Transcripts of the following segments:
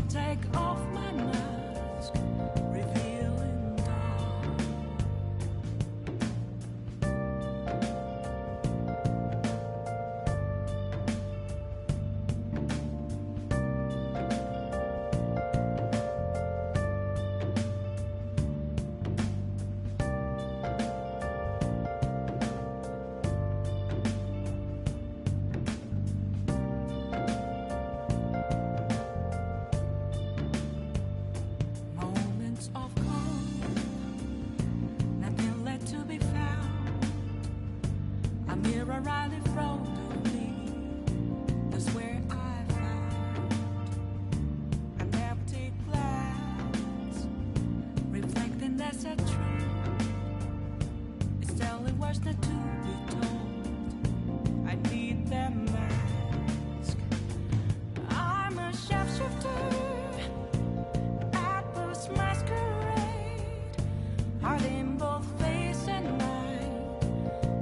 Take off my mask, revealing dawn. right in front of me. That's where I found an empty glass, reflecting that's a truth. It's telling words not to be told. I need that mask. I'm a shapeshifter at this masquerade, heart in both face and mind,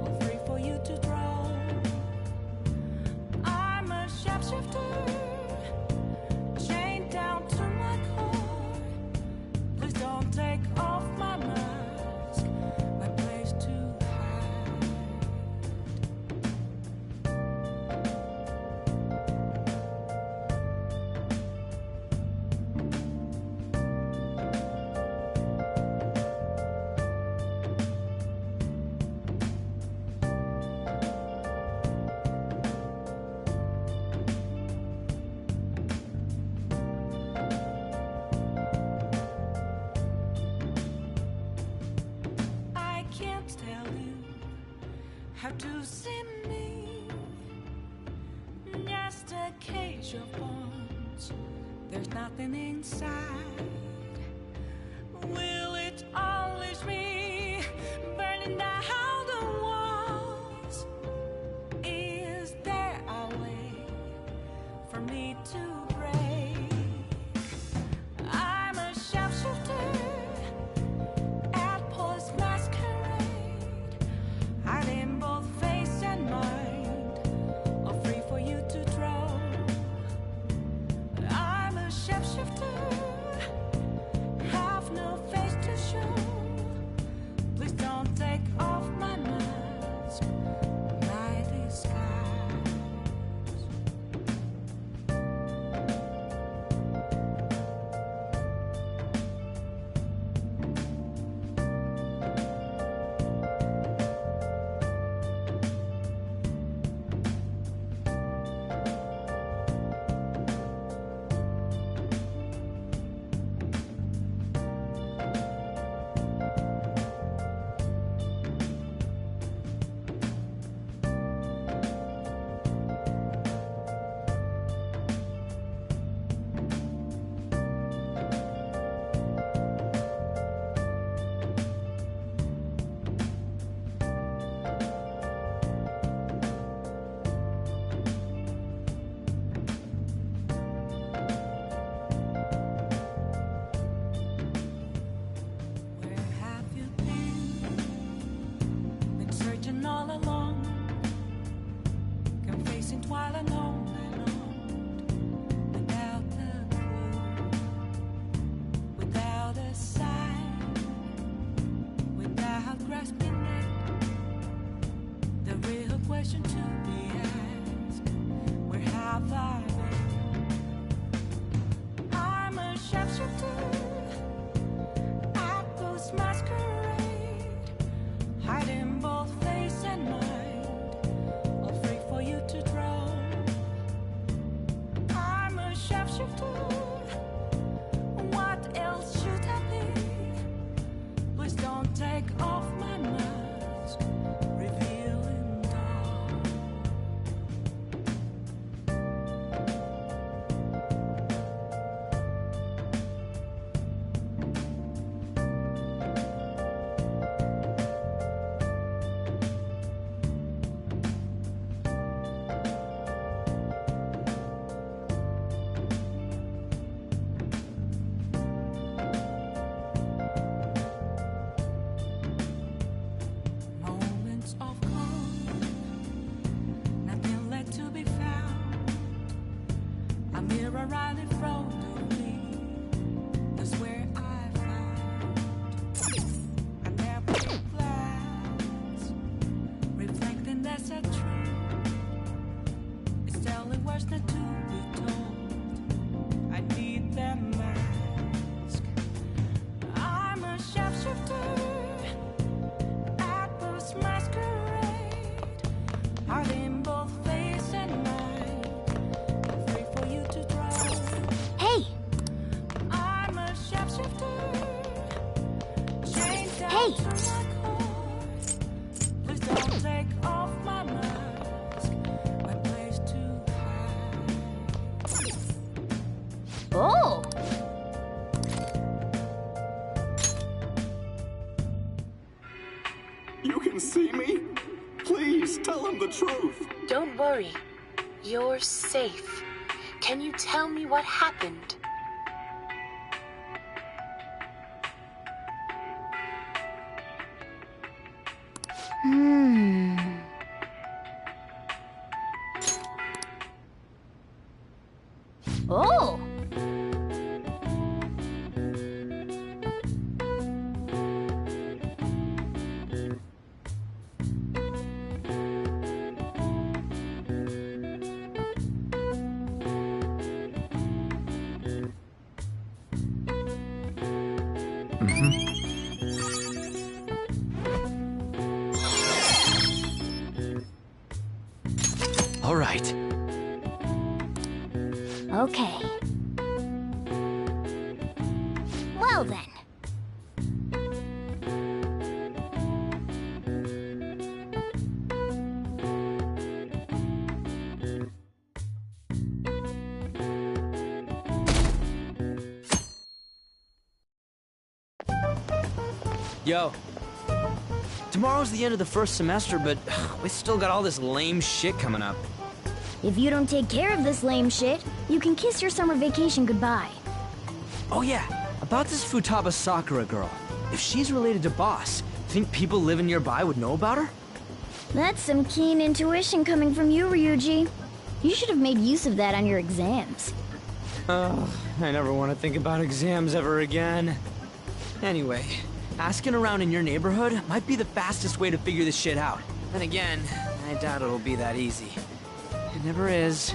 all free for you to draw. I'm a shapeshifter, chained down to my core. Please don't take off my mask, my place to hide. I can't tell you how to see me, just a cage of bones. There's nothing inside. Will it unleash me, burning down the walls? Is there a way for me to break? I'm a shapeshifter at post masquerade, hiding both face and mind, all free for you to draw. I'm a shapeshifter, have no face to show. Please don't take off my mask, my disguise. Where have you been? Been searching all along, confessing twilight on and on, without a clue, without a sign, without grasping it. The real question to be asked: where have I been? I'm a shapeshifter at those masquerade, hiding both face and mind, all free for you to draw. I'm a shapeshifter, what else should I be? Please don't take off my mask, revealing dawn. Moments of calm, nothing left to be found. A mirror right in front of me, that's where I found an empty glass, reflecting that's a truth. It's telling words not to be told. I need that mask. I'm a shapeshifter at this masquerade, heart in both face and mind, all free for you to draw. Hey! I'm a shapeshifter, chained down Hey! to my core. Please don't take off my mask. didn't see me? Please, tell him the truth. Don't worry. You're safe. Can you tell me what happened? Oh! All right. Okay. Well then. Yo. Tomorrow's the end of the first semester, but we still got all this lame shit coming up. If you don't take care of this lame shit, you can kiss your summer vacation goodbye. Oh yeah, about this Futaba Sakura girl. If she's related to Boss, think people living nearby would know about her? That's some keen intuition coming from you, Ryuji. You should have made use of that on your exams. I never want to think about exams ever again. Anyway, asking around in your neighborhood might be the fastest way to figure this shit out. Then again, I doubt it'll be that easy. It never is.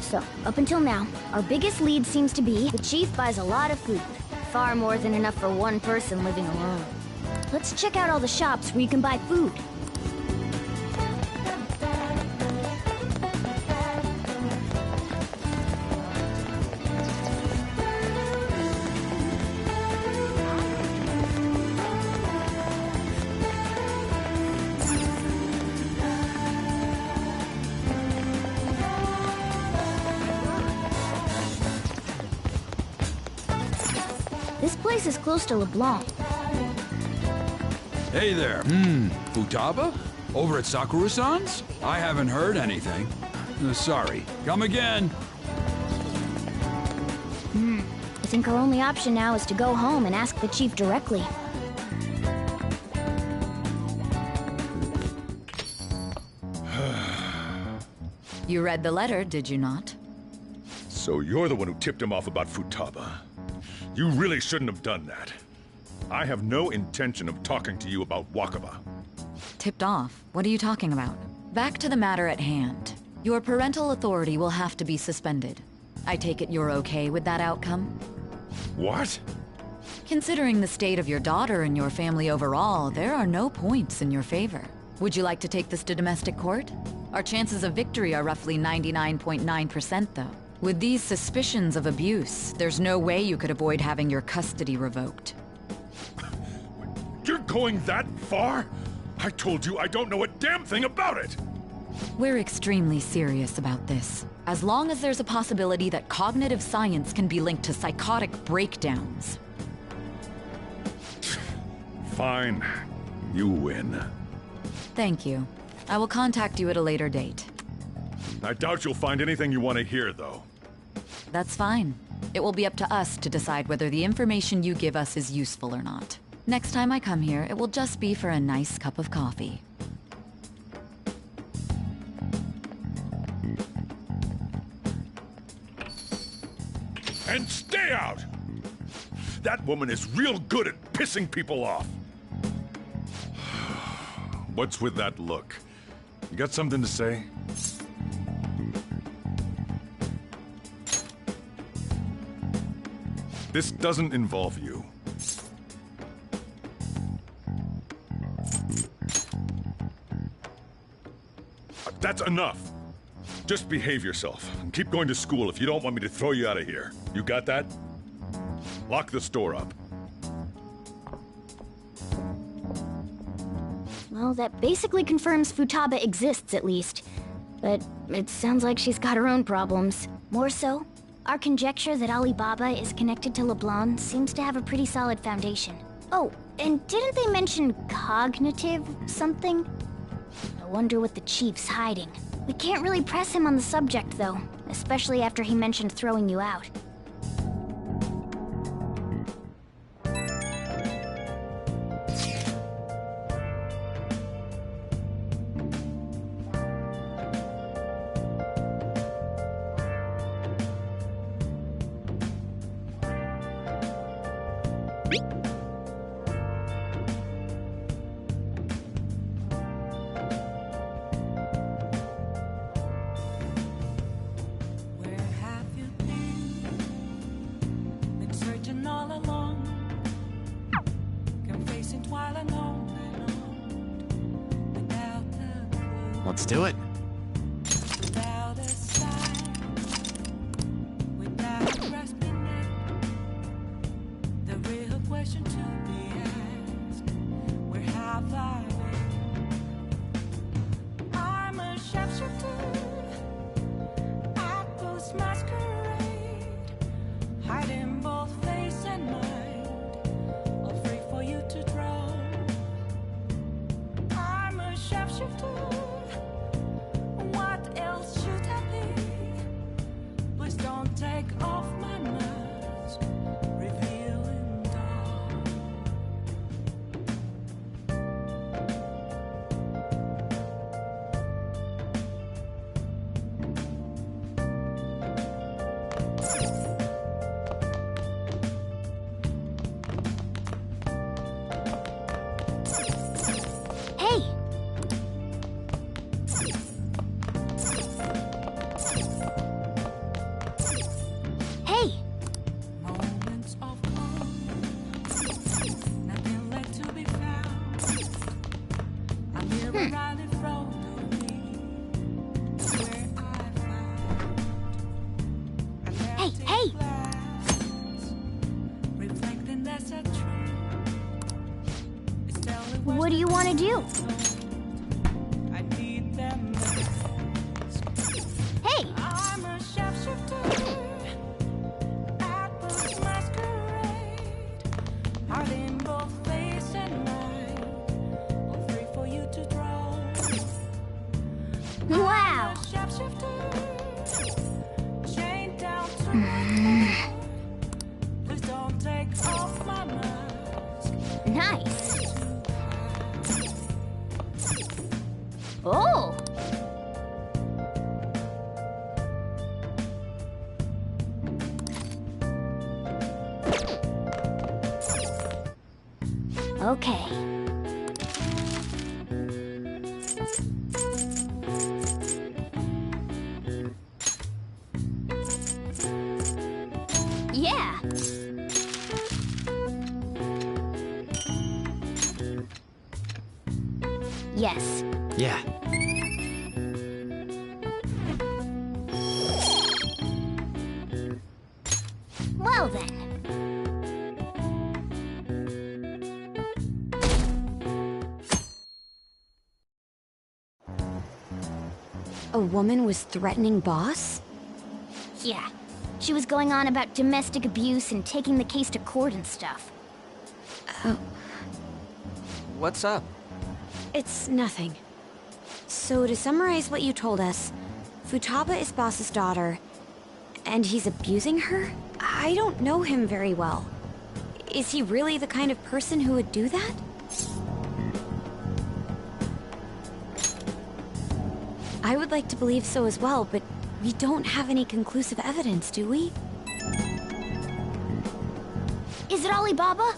So, up until now, our biggest lead seems to be the chief buys a lot of food. Far more than enough for one person living alone. Let's check out all the shops where you can buy food. This place is close to LeBlanc. Hey there. Futaba? Over at Sakura-san's? I haven't heard anything. Sorry. Come again. I think our only option now is to go home and ask the chief directly. You read the letter, did you not? So you're the one who tipped him off about Futaba. You really shouldn't have done that. I have no intention of talking to you about Wakaba. Tipped off? What are you talking about? Back to the matter at hand. Your parental authority will have to be suspended. I take it you're okay with that outcome? What? Considering the state of your daughter and your family overall, there are no points in your favor. Would you like to take this to domestic court? Our chances of victory are roughly 99.9% though. With these suspicions of abuse, there's no way you could avoid having your custody revoked. You're going that far? I told you I don't know a damn thing about it! We're extremely serious about this. As long as there's a possibility that cognitive science can be linked to psychotic breakdowns. Fine. You win. Thank you. I will contact you at a later date. I doubt you'll find anything you want to hear, though. That's fine. It will be up to us to decide whether the information you give us is useful or not. Next time I come here, it will just be for a nice cup of coffee. And stay out! That woman is real good at pissing people off. What's with that look? You got something to say? This doesn't involve you. That's enough. Just behave yourself and keep going to school if you don't want me to throw you out of here. You got that? Lock the store up. Well, that basically confirms Futaba exists, at least. But it sounds like she's got her own problems. More so, our conjecture that Alibaba is connected to LeBlanc seems to have a pretty solid foundation. Oh, and didn't they mention cognitive something? I wonder what the chief's hiding. We can't really press him on the subject, though, especially after he mentioned throwing you out. Where have you been? Been searching all along, confessing while alone without a clue, Let's do it. without a sign, without grasping it. The real question to be asked: where have I been? I'm a shapeshifter. Apples masquerade, hiding both face and mind, all free for you to draw. I'm a shapeshifter. What else should I be? Please don't take off my mask, revealing dawn. what do you want to do? I need them. Hey! I'm a shapeshifter at the masquerade. Are they both face and mind? All free for you to draw. Wow! Shapeshifter, chained down to my floor. Please don't take off my mask. Nice! Oh! Okay. Yeah! Yes. Yeah. Well then. A woman was threatening Boss? Yeah. She was going on about domestic abuse and taking the case to court and stuff. Oh, What's up? it's nothing. So to summarize what you told us, Futaba is Boss's daughter, and he's abusing her? I don't know him very well. Is he really the kind of person who would do that? I would like to believe so as well, but we don't have any conclusive evidence, do we? Is it Alibaba?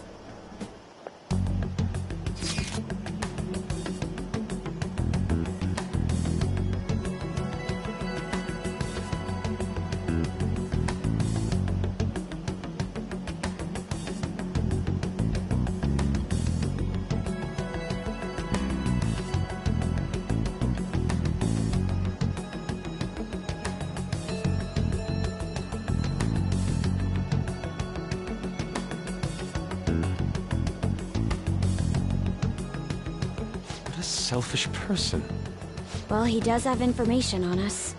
What a selfish person. Well, he does have information on us.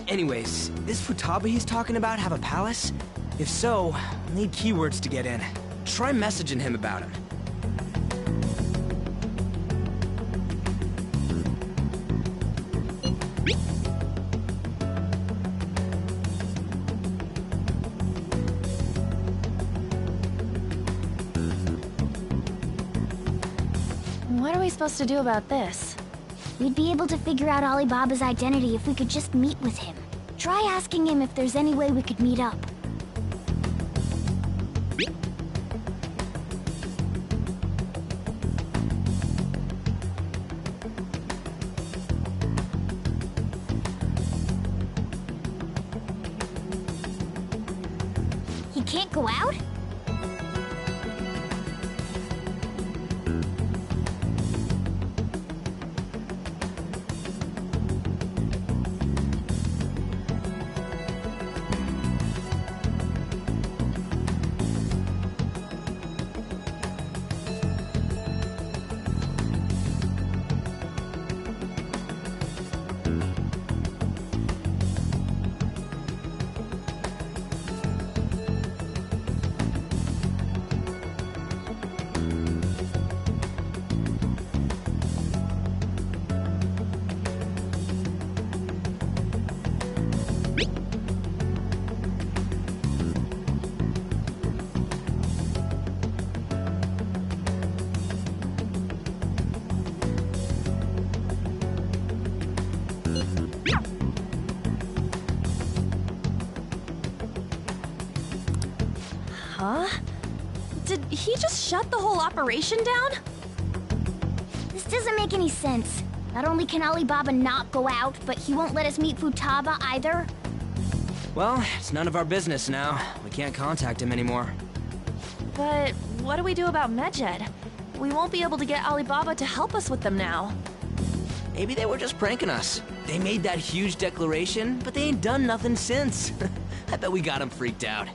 Anyways, this Futaba he's talking about have a palace? If so, we'll need keywords to get in. Try messaging him about him. What are we supposed to do about this? We'd be able to figure out Alibaba's identity if we could just meet with him. Try asking him if there's any way we could meet up. He can't go out? Huh? Did he just shut the whole operation down? This doesn't make any sense. Not only can Alibaba not go out, but he won't let us meet Futaba either. Well, it's none of our business now. We can't contact him anymore. But what do we do about Medjed? We won't be able to get Alibaba to help us with them now. Maybe they were just pranking us. They made that huge declaration, but they ain't done nothing since. I bet we got them freaked out.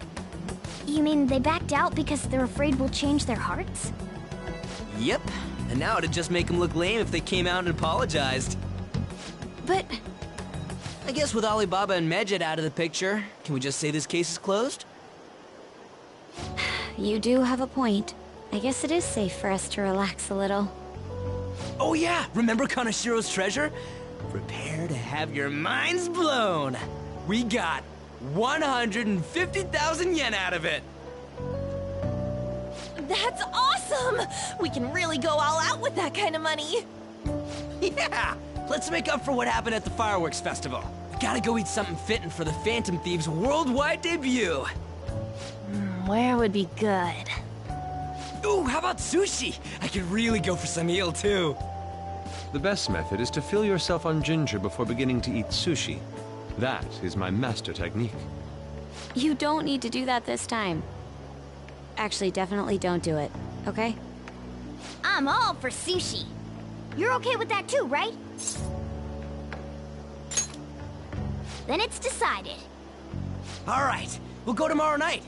You mean they backed out because they're afraid we'll change their hearts? Yep. And now it'd just make them look lame if they came out and apologized. But I guess with Alibaba and Medjed out of the picture, can we just say this case is closed? you do have a point. I guess it is safe for us to relax a little. Oh yeah, remember Kanashiro's treasure? Prepare to have your minds blown. We got 150,000 yen out of it. That's awesome! We can really go all out with that kind of money. Yeah, let's make up for what happened at the fireworks festival. We gotta go eat something fitting for the Phantom Thieves' worldwide debut. Where would be good? Ooh, how about sushi? I could really go for some eel too. The best method is to fill yourself on ginger before beginning to eat sushi. That is my master technique. You don't need to do that this time. Actually, definitely don't do it, okay? I'm all for sushi. You're okay with that too, right? Then it's decided. All right, we'll go tomorrow night.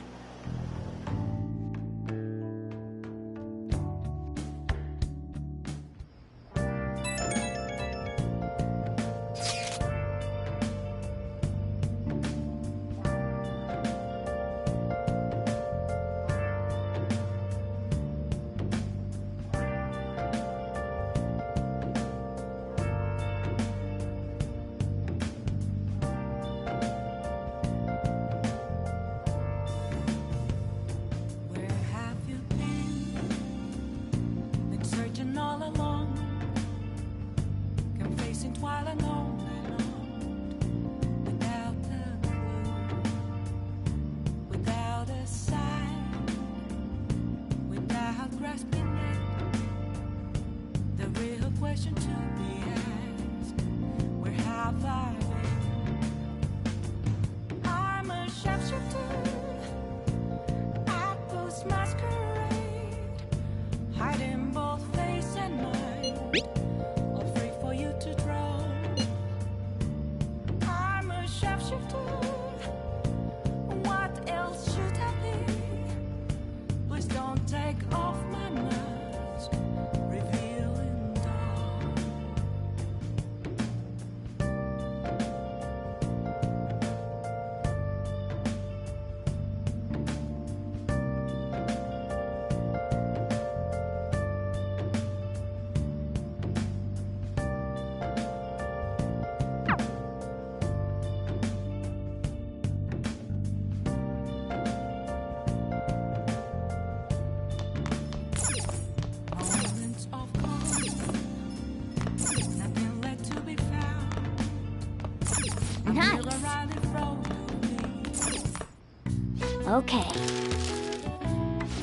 Okay.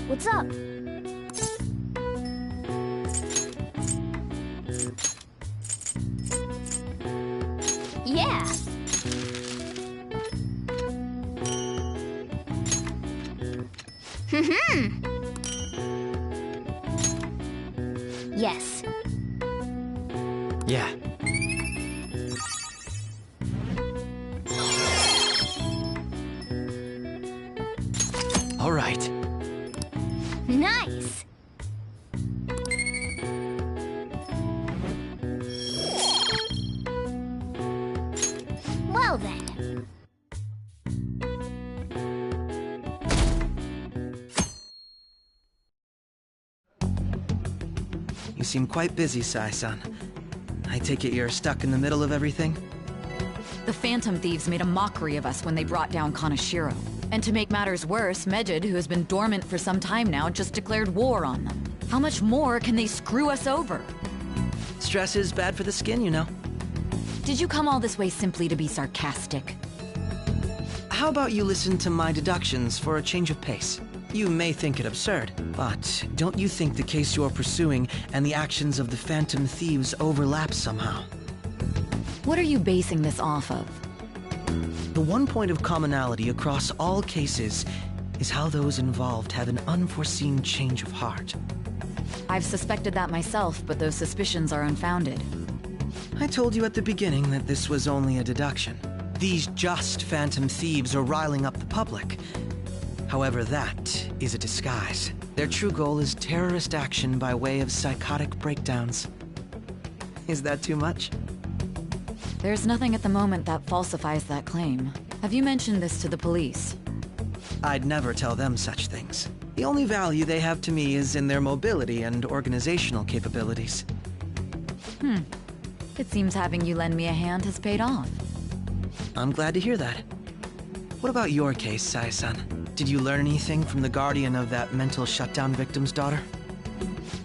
What's up? Yeah. Yes. Yeah. All right. Nice. Well then. You seem quite busy, Sai-san. I take it you're stuck in the middle of everything? The Phantom Thieves made a mockery of us when they brought down Kanashiro. And to make matters worse, Medjed, who has been dormant for some time now, just declared war on them. How much more can they screw us over? Stress is bad for the skin, you know. Did you come all this way simply to be sarcastic? How about you listen to my deductions for a change of pace? You may think it absurd, but don't you think the case you're pursuing and the actions of the Phantom Thieves overlap somehow? What are you basing this off of? The one point of commonality across all cases is how those involved have an unforeseen change of heart. I've suspected that myself, but those suspicions are unfounded. I told you at the beginning that this was only a deduction. These just Phantom Thieves are riling up the public. However, that is a disguise. Their true goal is terrorist action by way of psychotic breakdowns. Is that too much? There's nothing at the moment that falsifies that claim. Have you mentioned this to the police? I'd never tell them such things. The only value they have to me is in their mobility and organizational capabilities. It seems having you lend me a hand has paid off. I'm glad to hear that. What about your case, Sai-san? Did you learn anything from the guardian of that mental shutdown victim's daughter?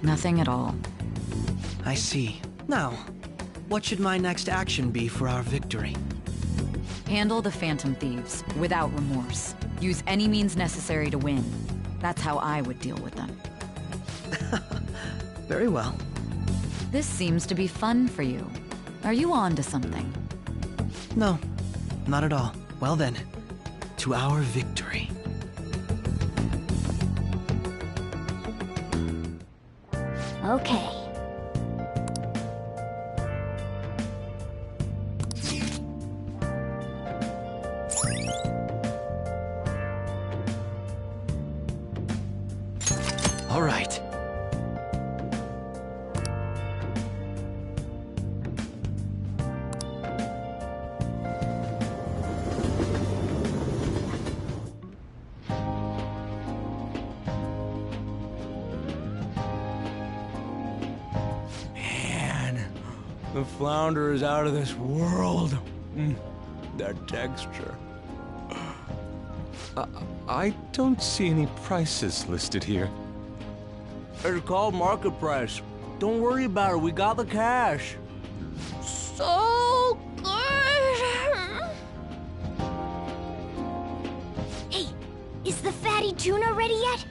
Nothing at all. I see. Now, what should my next action be for our victory? Handle the Phantom Thieves without remorse. Use any means necessary to win. That's how I would deal with them. Very well. This seems to be fun for you. Are you on to something? No, not at all. Well then, to our victory. Okay. All right. Man, the flounder is out of this world. That texture. I don't see any prices listed here. It's called market price. Don't worry about it, we got the cash. So good! Hey, is the fatty tuna ready yet?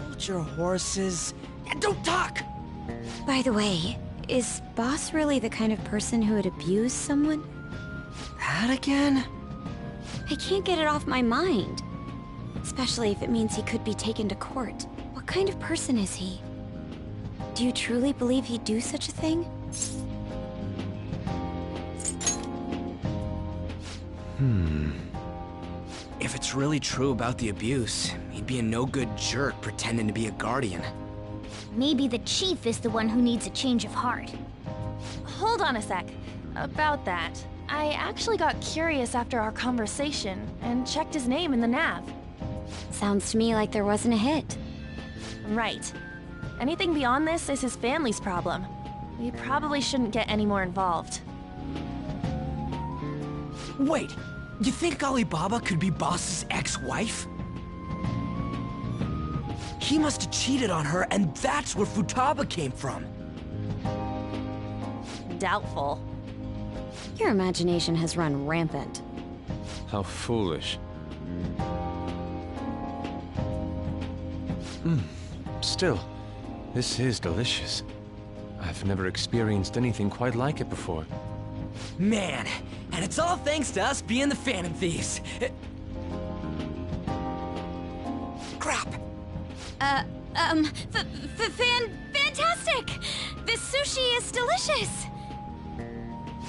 Hold your horses and don't talk! By the way, is Boss really the kind of person who would abuse someone? That again? I can't get it off my mind. Especially if it means he could be taken to court. What kind of person is he? Do you truly believe he'd do such a thing? If it's really true about the abuse, he'd be a no-good jerk pretending to be a guardian. Maybe the chief is the one who needs a change of heart. Hold on a sec. About that, I actually got curious after our conversation and checked his name in the nav. Sounds to me like there wasn't a hit. Right. Anything beyond this is his family's problem. We probably shouldn't get any more involved. Wait, you think Alibaba could be Boss's ex-wife? He must have cheated on her, and that's where Futaba came from. Doubtful. Your imagination has run rampant. How foolish. Still, this is delicious. I've never experienced anything quite like it before. Man, and it's all thanks to us being the Phantom Thieves. Crap. Fantastic! This sushi is delicious!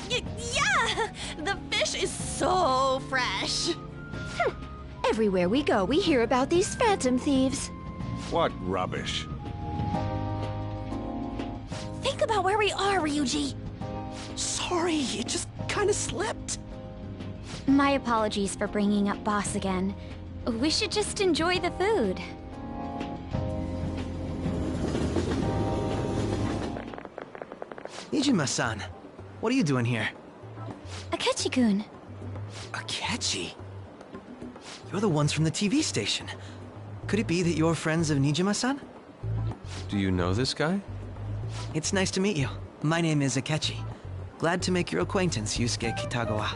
Yeah! The fish is so fresh! Everywhere we go, we hear about these Phantom Thieves. What rubbish. Think about where we are, Ryuji! Sorry, it just kind of slipped. My apologies for bringing up Boss again. We should just enjoy the food. Nijima-san, what are you doing here? Akechi-kun. Akechi? You're the ones from the TV station. Could it be that you're friends of Nijima-san? Do you know this guy? It's nice to meet you. My name is Akechi. Glad to make your acquaintance, Yusuke Kitagawa.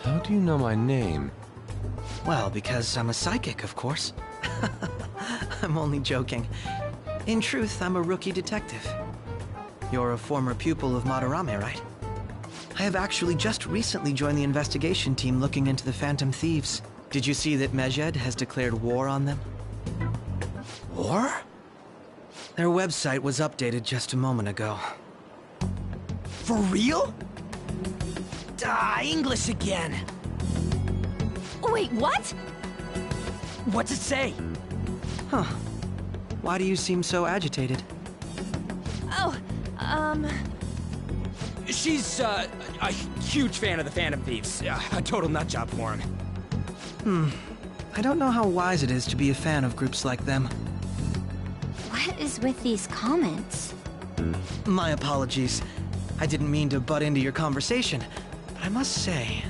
How do you know my name? Well, because I'm a psychic, of course. I'm only joking. In truth, I'm a rookie detective. You're a former pupil of Madarame, right? I have actually just recently joined the investigation team looking into the Phantom Thieves. Did you see that Medjed has declared war on them? War? Their website was updated just a moment ago. For real? English again. Wait, what? What's it say? Huh. Why do you seem so agitated? Oh, She's, a huge fan of the Phantom Thieves. A total nutjob for him. I don't know how wise it is to be a fan of groups like them. What is with these comments? My apologies. I didn't mean to butt into your conversation, but I must say,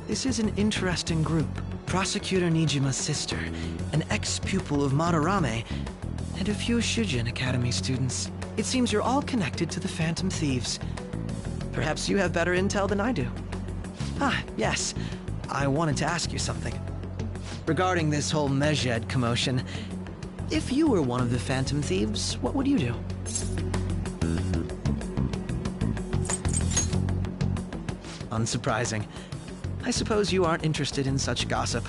this is an interesting group. Prosecutor Nijima's sister, an ex-pupil of Madarame, and a few Shujin Academy students. It seems you're all connected to the Phantom Thieves. Perhaps you have better intel than I do. Ah, yes. I wanted to ask you something. Regarding this whole Medjed commotion, if you were one of the Phantom Thieves, what would you do? Unsurprising. I suppose you aren't interested in such gossip.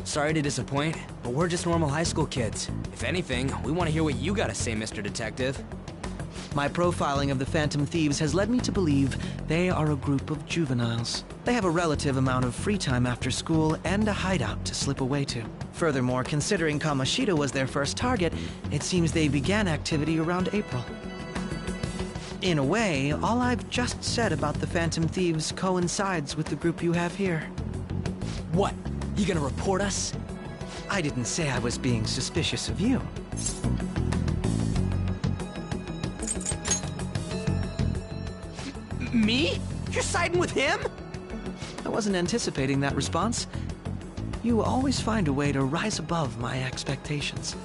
Sorry to disappoint, but we're just normal high school kids. If anything, we want to hear what you gotta say, Mr. Detective. My profiling of the Phantom Thieves has led me to believe they are a group of juveniles. They have a relative amount of free time after school and a hideout to slip away to. Furthermore, considering Kamoshida was their first target, it seems they began activity around April. In a way, all I've just said about the Phantom Thieves coincides with the group you have here. What? You gonna report us? I didn't say I was being suspicious of you. Me? You're siding with him? I wasn't anticipating that response. You always find a way to rise above my expectations.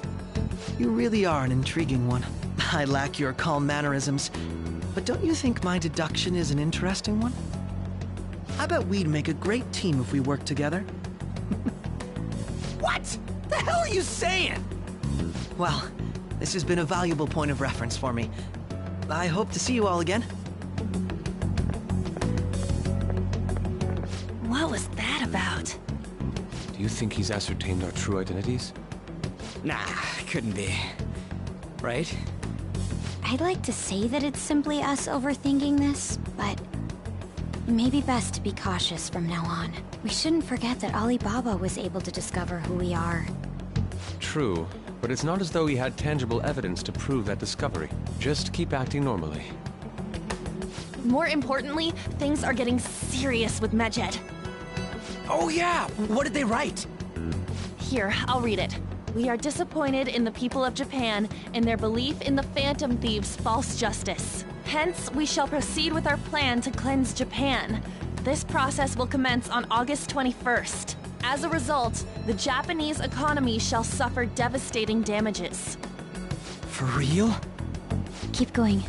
You really are an intriguing one. I lack your calm mannerisms, but don't you think my deduction is an interesting one? I bet we'd make a great team if we worked together. What? The hell are you saying? Well, this has been a valuable point of reference for me. I hope to see you all again. what was that about? Do you think he's ascertained our true identities? Nah, couldn't be. Right? I'd like to say that it's simply us overthinking this, but it may be best to be cautious from now on. We shouldn't forget that Alibaba was able to discover who we are. True, but it's not as though he had tangible evidence to prove that discovery. Just keep acting normally. More importantly, things are getting serious with Medjed. Oh yeah! What did they write? Here, I'll read it. We are disappointed in the people of Japan in their belief in the Phantom Thieves' false justice. Hence, we shall proceed with our plan to cleanse Japan. This process will commence on August 21st. As a result, the Japanese economy shall suffer devastating damages. For real? Keep going.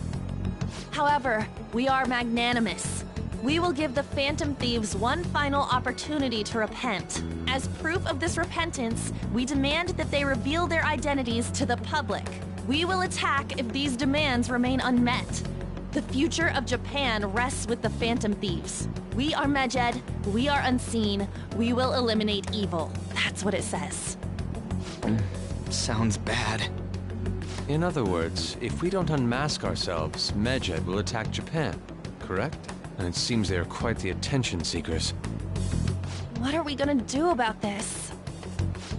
However, we are magnanimous. We will give the Phantom Thieves one final opportunity to repent. As proof of this repentance, we demand that they reveal their identities to the public. We will attack if these demands remain unmet. The future of Japan rests with the Phantom Thieves. We are Medjed, we are unseen, we will eliminate evil. That's what it says. Sounds bad. In other words, if we don't unmask ourselves, Medjed will attack Japan, correct? And it seems they are quite the attention seekers. What are we gonna do about this?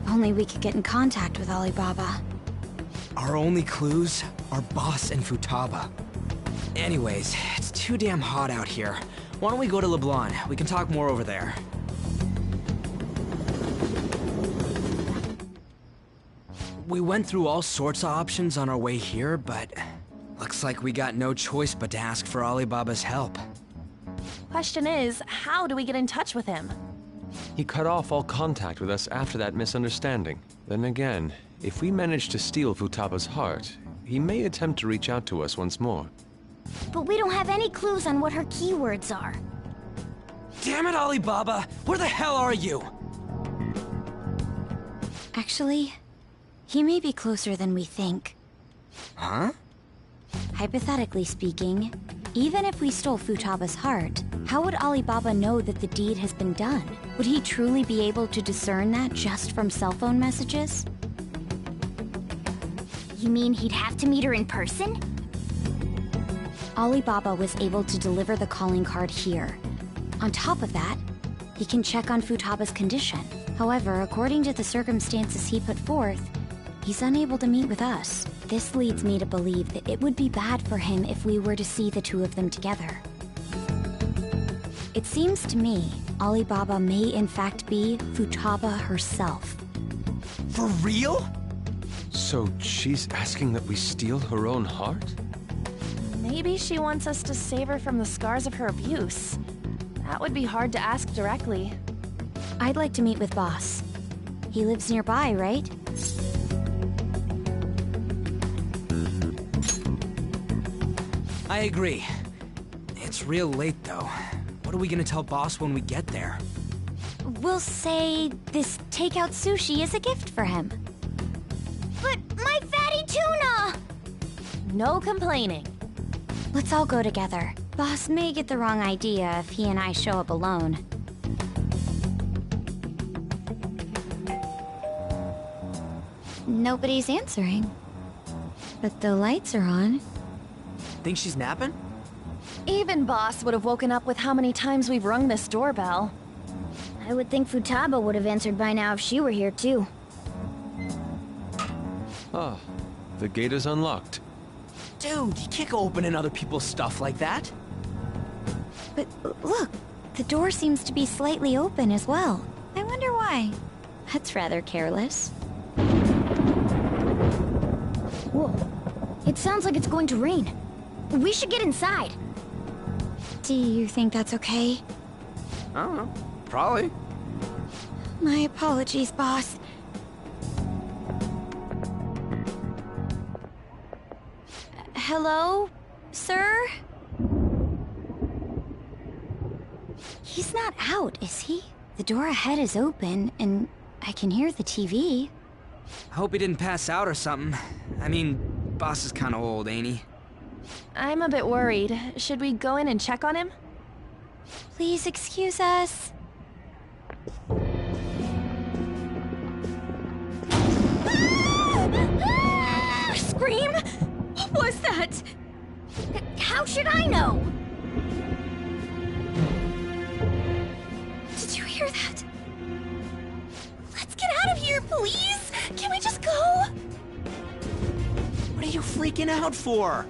Only we could get in contact with Alibaba. Our only clues are Boss and Futaba. Anyways, it's too damn hot out here. Why don't we go to Leblon? We can talk more over there. We went through all sorts of options on our way here, but looks like we got no choice but to ask for Alibaba's help. Question is, how do we get in touch with him? He cut off all contact with us after that misunderstanding. Then again, if we manage to steal Futaba's heart, he may attempt to reach out to us once more. But we don't have any clues on what her keywords are. Damn it, Alibaba! Where the hell are you? Actually, he may be closer than we think. Huh? Hypothetically speaking, even if we stole Futaba's heart, how would Alibaba know that the deed has been done? Would he truly be able to discern that just from cell phone messages? You mean he'd have to meet her in person? Alibaba was able to deliver the calling card here. On top of that, he can check on Futaba's condition. However, according to the circumstances he put forth, He's unable to meet with us. This leads me to believe that it would be bad for him if we were to see the two of them together. It seems to me Alibaba may in fact be Futaba herself. For real? So she's asking that we steal her own heart? Maybe she wants us to save her from the scars of her abuse. That would be hard to ask directly. I'd like to meet with Boss. He lives nearby, right? I agree. It's real late, though. What are we gonna tell Boss when we get there? We'll say this takeout sushi is a gift for him. But my fatty tuna! No complaining. Let's all go together. Boss may get the wrong idea if he and I show up alone. Nobody's answering. But the lights are on. Think she's napping? Even Boss would have woken up with how many times we've rung this doorbell. I would think Futaba would have answered by now if she were here, too. Ah, the gate is unlocked. Dude, you can't go opening other people's stuff like that. But look, the door seems to be slightly open as well. I wonder why. That's rather careless. Whoa. It sounds like it's going to rain. We should get inside. Do you think that's okay? I don't know. Probably. My apologies, Boss. Hello, sir? He's not out, is he? The door ahead is open, and I can hear the TV. I hope he didn't pass out or something. I mean, Boss is kinda old, ain't he? I'm a bit worried. Should we go in and check on him? Please excuse us. Scream? What was that? How should I know? Did you hear that? Let's get out of here, please! Can we just go? What are you freaking out for?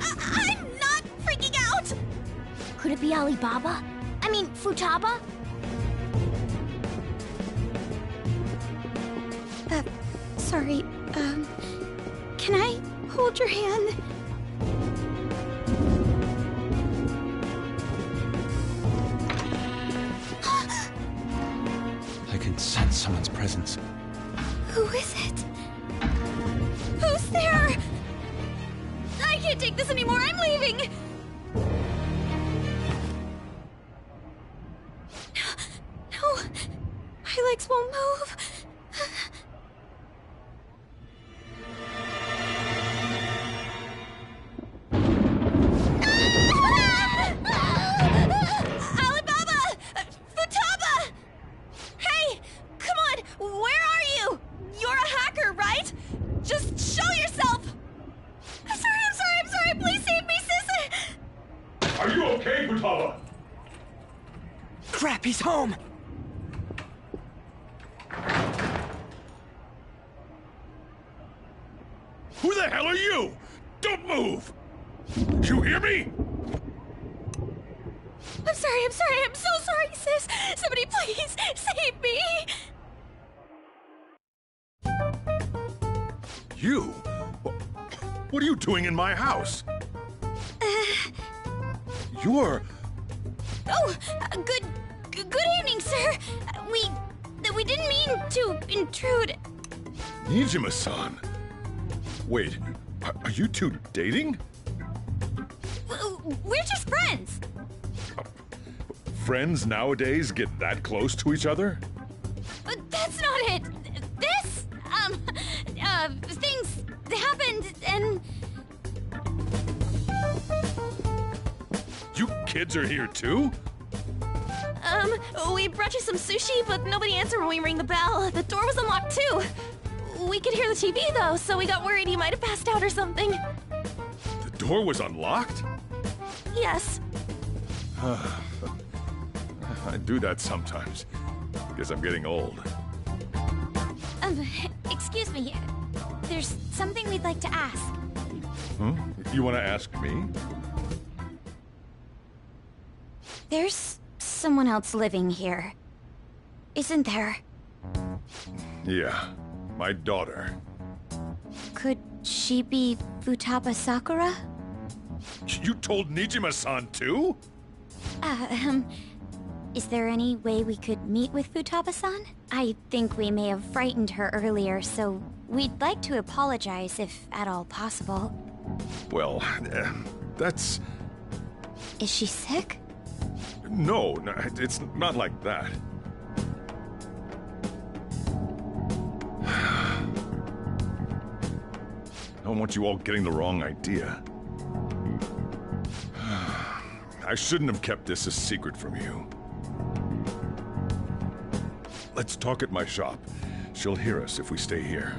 I'm not freaking out! Could it be Alibaba? I mean, Futaba? Sorry, can I hold your hand? I can sense someone's presence. Who is it? Who's there? I can't take this anymore, I'm leaving! No, my legs won't move. Alibaba! Futaba! Hey! Come on! Where are you? You're a hacker, right? Just show yourself! I'm sorry! Please save me, sis! Are you okay, Futaba? Crap, he's home! Who the hell are you? Don't move! You hear me? I'm sorry, I'm so sorry, sis! Somebody please save me! You? What are you doing in my house? You're... Oh, good evening, sir. We didn't mean to intrude. Nijima-san. Wait, are you two dating? We're just friends. Friends nowadays get that close to each other? But that's not it. This, things happened and... You kids are here too? We brought you some sushi, but nobody answered when we rang the bell. The door was unlocked too. We could hear the TV though, so we got worried you might have passed out or something. The door was unlocked? Yes. I do that sometimes. Guess I'm getting old. Excuse me. There's something we'd like to ask. Huh? You want to ask me? There's someone else living here. Isn't there? Yeah, my daughter. Could she be Futaba Sakura? You told Nijima-san too? Is there any way we could meet with Futaba-san? I think we may have frightened her earlier, so we'd like to apologize if at all possible. Well, that's... Is she sick? No, it's not like that. I don't want you all getting the wrong idea. I shouldn't have kept this a secret from you. Let's talk at my shop. She'll hear us if we stay here.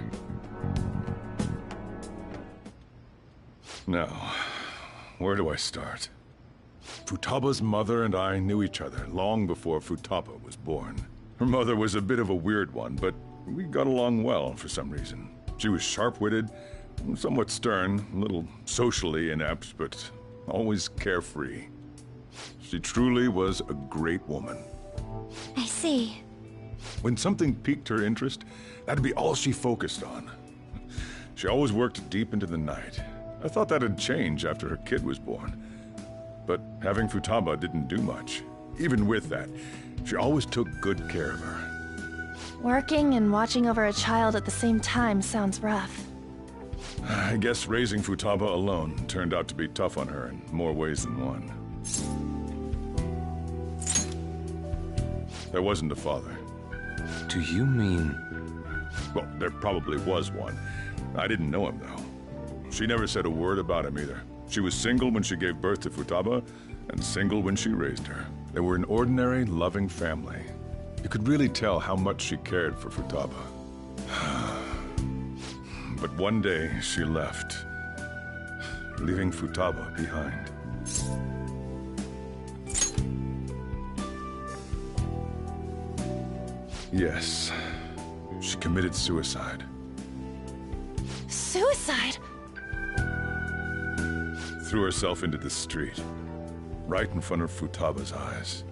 Now, where do I start? Futaba's mother and I knew each other long before Futaba was born. Her mother was a bit of a weird one, but we got along well for some reason. She was sharp-witted, somewhat stern, a little socially inept, but always carefree. She truly was a great woman. I see. When something piqued her interest, that'd be all she focused on. She always worked deep into the night. I thought that'd change after her kid was born. But having Futaba didn't do much. Even with that, she always took good care of her. Working and watching over a child at the same time sounds rough. I guess raising Futaba alone turned out to be tough on her in more ways than one. There wasn't a father. Do you mean... Well, there probably was one. I didn't know him, though. She never said a word about him either. She was single when she gave birth to Futaba, and single when she raised her. They were an ordinary, loving family. You could really tell how much she cared for Futaba. But one day, she left, leaving Futaba behind. Yes, she committed suicide. Suicide? Threw herself into the street, right in front of Futaba's eyes.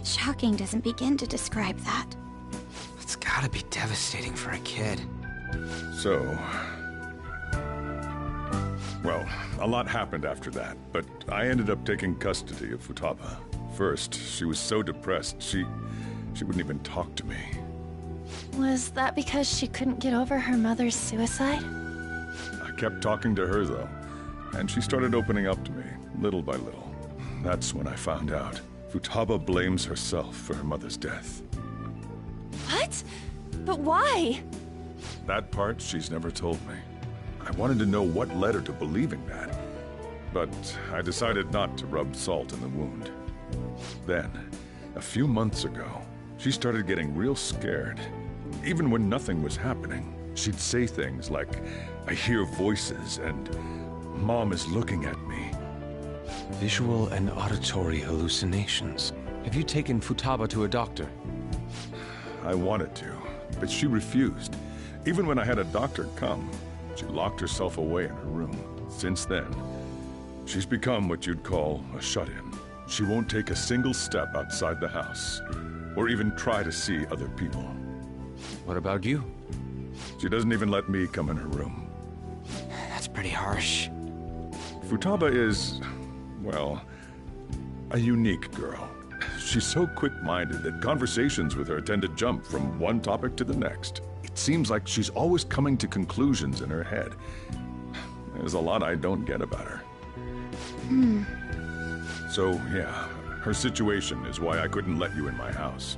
Shocking doesn't begin to describe that. It's gotta be devastating for a kid. So... Well, a lot happened after that, but I ended up taking custody of Futaba. First, she was so depressed, she wouldn't even talk to me. Was that because she couldn't get over her mother's suicide? I kept talking to her, though, and she started opening up to me, little by little. That's when I found out. Futaba blames herself for her mother's death. What? But why? That part she's never told me. I wanted to know what led her to believing that, but I decided not to rub salt in the wound. Then, a few months ago, she started getting real scared. Even when nothing was happening, she'd say things like, "I hear voices," and "Mom is looking at me." Visual and auditory hallucinations. Have you taken Futaba to a doctor? I wanted to, but she refused. Even when I had a doctor come, she locked herself away in her room. Since then, she's become what you'd call a shut-in. She won't take a single step outside the house, or even try to see other people. What about you? She doesn't even let me come in her room. That's pretty harsh. Futaba is, well, a unique girl. She's so quick-minded that conversations with her tend to jump from one topic to the next. It seems like she's always coming to conclusions in her head. There's a lot I don't get about her. So, yeah, her situation is why I couldn't let you in my house.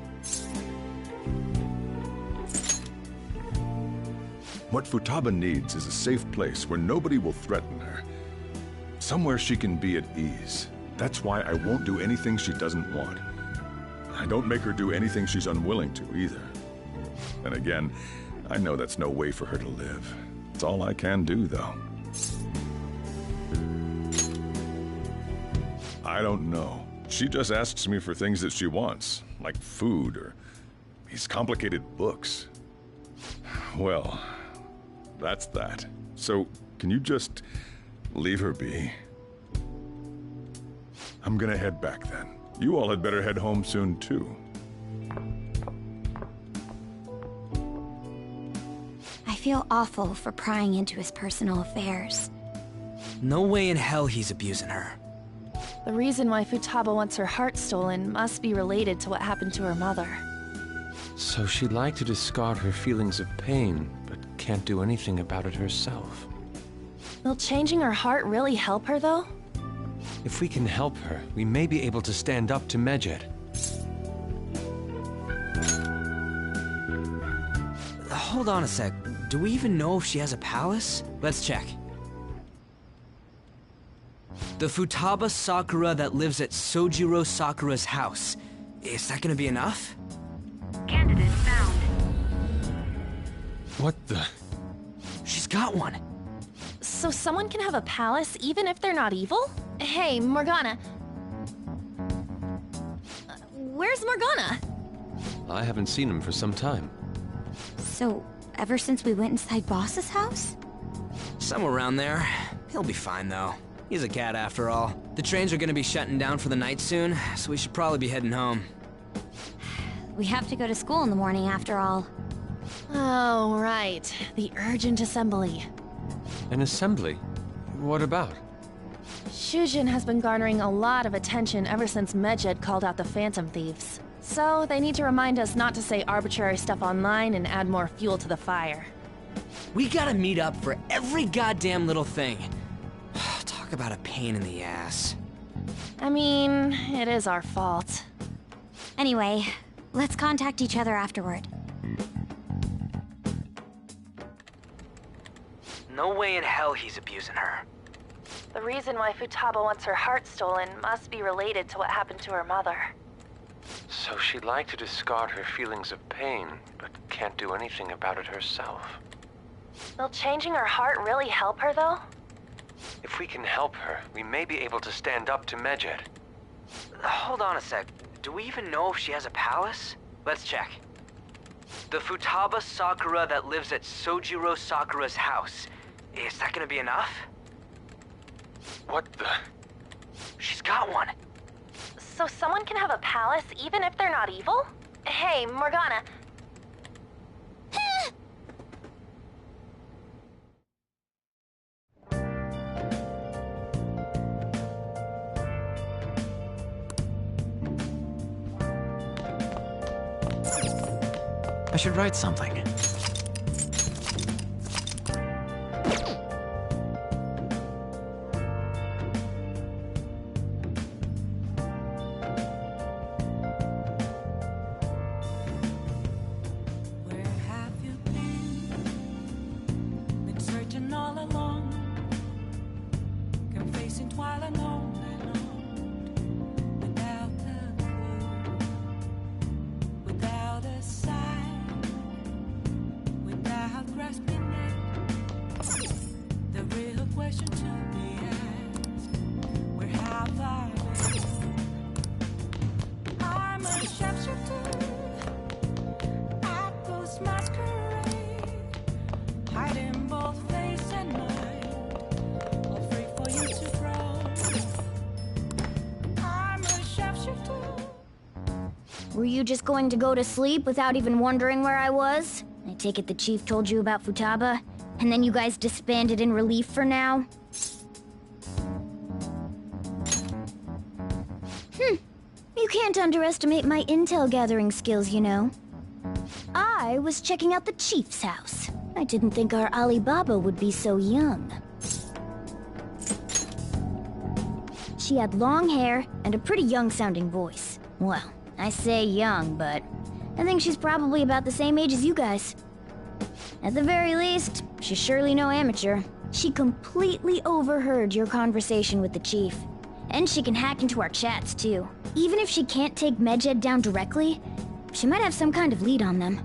What Futaba needs is a safe place where nobody will threaten her. Somewhere she can be at ease. That's why I won't do anything she doesn't want. I don't make her do anything she's unwilling to, either. And again, I know that's no way for her to live. It's all I can do, though. I don't know. She just asks me for things that she wants, like food or these complicated books. Well, that's that. So, can you just leave her be? I'm gonna head back then. You all had better head home soon, too. I feel awful for prying into his personal affairs. No way in hell he's abusing her. The reason why Futaba wants her heart stolen must be related to what happened to her mother. So she'd like to discard her feelings of pain, but can't do anything about it herself. Will changing her heart really help her, though? If we can help her, we may be able to stand up to Medjed. Hold on a sec. Do we even know if she has a palace? Let's check. The Futaba Sakura that lives at Sojiro Sakura's house. Is that gonna be enough? Candidate found. What the? She's got one. So someone can have a palace even if they're not evil? Hey, Morgana. Where's Morgana? I haven't seen him for some time. So, ever since we went inside Boss's house? Somewhere around there. He'll be fine, though. He's a cat after all. The trains are gonna be shutting down for the night soon, so we should probably be heading home. We have to go to school in the morning after all. Oh, right. The urgent assembly. An assembly? What about? Shujin has been garnering a lot of attention ever since Medjed called out the Phantom Thieves. So, they need to remind us not to say arbitrary stuff online and add more fuel to the fire. We gotta meet up for every goddamn little thing. Talk about a pain in the ass. I mean, it is our fault. Anyway, let's contact each other afterward. No way in hell he's abusing her. The reason why Futaba wants her heart stolen must be related to what happened to her mother. So she'd like to discard her feelings of pain, but can't do anything about it herself. Will changing her heart really help her, though? If we can help her, we may be able to stand up to Medjed. Hold on a sec. Do we even know if she has a palace? Let's check. The Futaba Sakura that lives at Sojiro Sakura's house. Is that gonna be enough? What the? She's got one. So someone can have a palace even if they're not evil? Hey, Morgana. I should write something. Where have you been? Been searching all along, confessing while alone and on, without a clue, without a sign, without grasping it. The real question to be asked: where have I been? I'm a shapeshifter. Masquerade, hiding both face and mind, all free for you to grow. I'm a shapeshifter. Were you just going to go to sleep without even wondering where I was? I take it the chief told you about Futaba, and then you guys disbanded in relief for now? You can't underestimate my intel gathering skills, you know. I was checking out the chief's house. I didn't think our Alibaba would be so young. She had long hair and a pretty young-sounding voice. Well, I say young, but I think she's probably about the same age as you guys. At the very least, she's surely no amateur. She completely overheard your conversation with the chief. And she can hack into our chats, too. Even if she can't take Medjed down directly, she might have some kind of lead on them.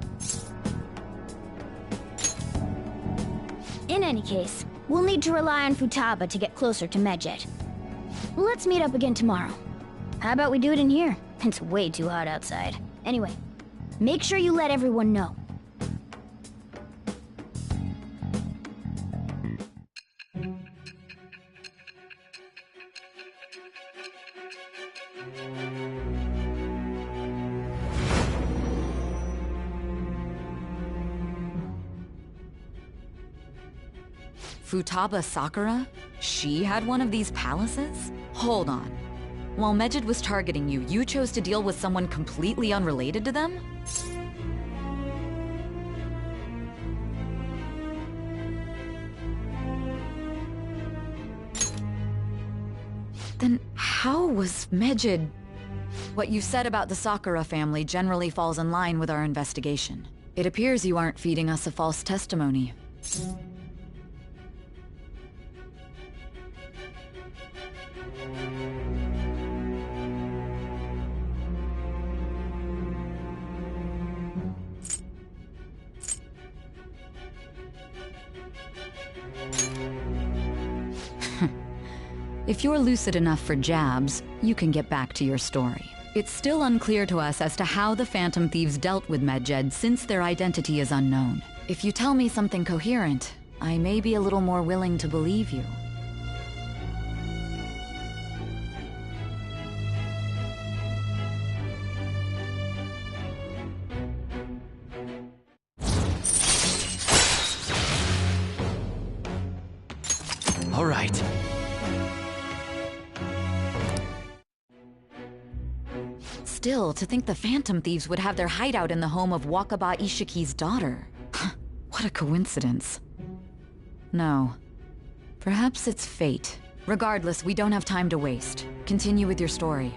In any case, we'll need to rely on Futaba to get closer to Medjed. Let's meet up again tomorrow. How about we do it in here? It's way too hot outside. Anyway, make sure you let everyone know. Futaba Sakura? She had one of these palaces? Hold on. While Mejid was targeting you, you chose to deal with someone completely unrelated to them? Then how was Mejid... What you said about the Sakura family generally falls in line with our investigation. It appears you aren't feeding us a false testimony. If you're lucid enough for jabs, you can get back to your story. It's still unclear to us as to how the Phantom Thieves dealt with Medjed since their identity is unknown. If you tell me something coherent, I may be a little more willing to believe you. All right. Still, to think the Phantom Thieves would have their hideout in the home of Wakaba Ishiki's daughter. What a coincidence. No. Perhaps it's fate. Regardless, we don't have time to waste. Continue with your story.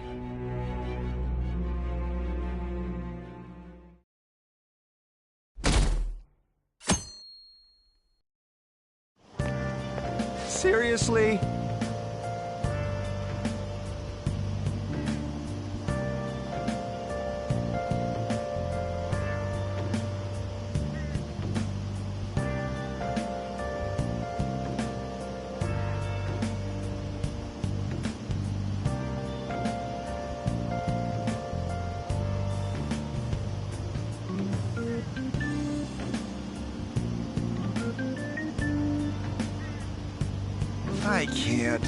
Seriously? I can't.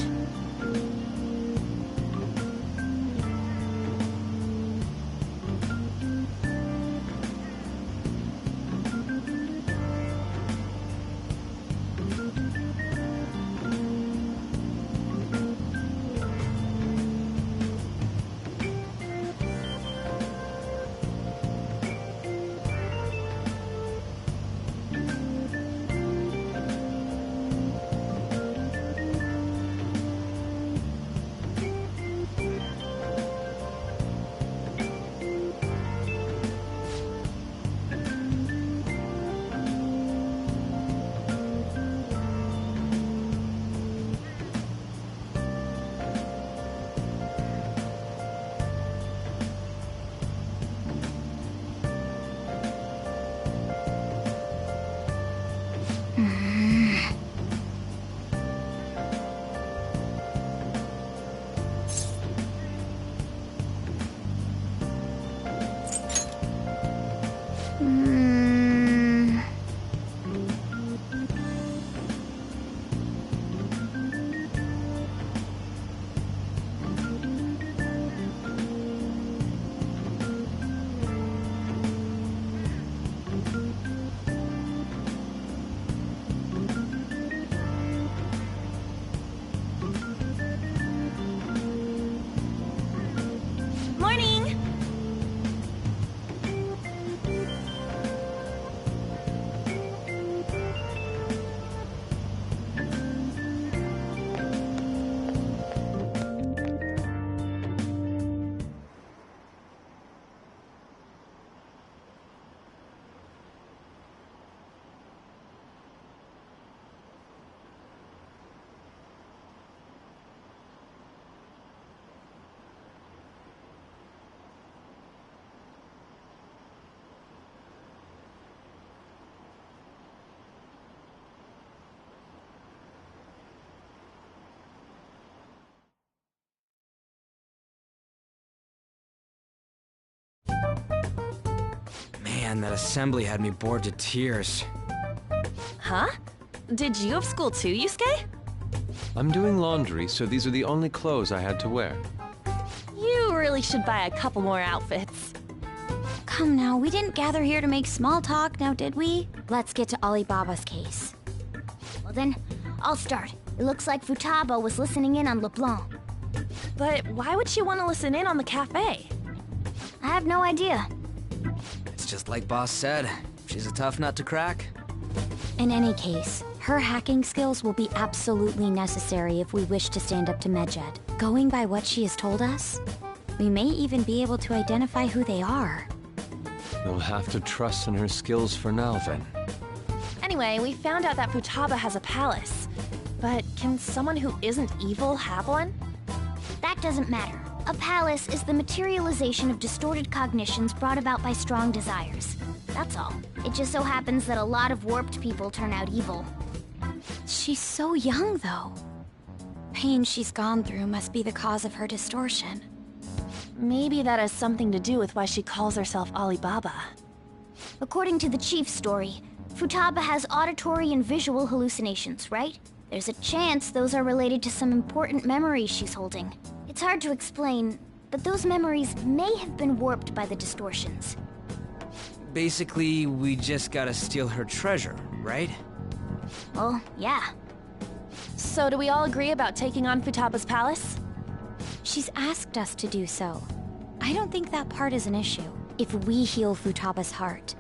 Man, that assembly had me bored to tears. Huh? Did you have school too, Yusuke? I'm doing laundry, so these are the only clothes I had to wear. You really should buy a couple more outfits. Come now, we didn't gather here to make small talk, now did we? Let's get to Alibaba's case. Well then, I'll start. It looks like Futaba was listening in on LeBlanc. But why would she want to listen in on the cafe? I have no idea. It's just like Boss said. She's a tough nut to crack. In any case, her hacking skills will be absolutely necessary if we wish to stand up to Medjed. Going by what she has told us, we may even be able to identify who they are. You'll have to trust in her skills for now, then. Anyway, we found out that Futaba has a palace. But can someone who isn't evil have one? That doesn't matter. A palace is the materialization of distorted cognitions brought about by strong desires. That's all. It just so happens that a lot of warped people turn out evil. She's so young, though. Pain she's gone through must be the cause of her distortion. Maybe that has something to do with why she calls herself Alibaba. According to the chief's story, Futaba has auditory and visual hallucinations, right? There's a chance those are related to some important memories she's holding. It's hard to explain, but those memories may have been warped by the distortions. Basically, we just gotta steal her treasure, right? Well, yeah. So do we all agree about taking on Futaba's palace? She's asked us to do so. I don't think that part is an issue. If we heal Futaba's heart,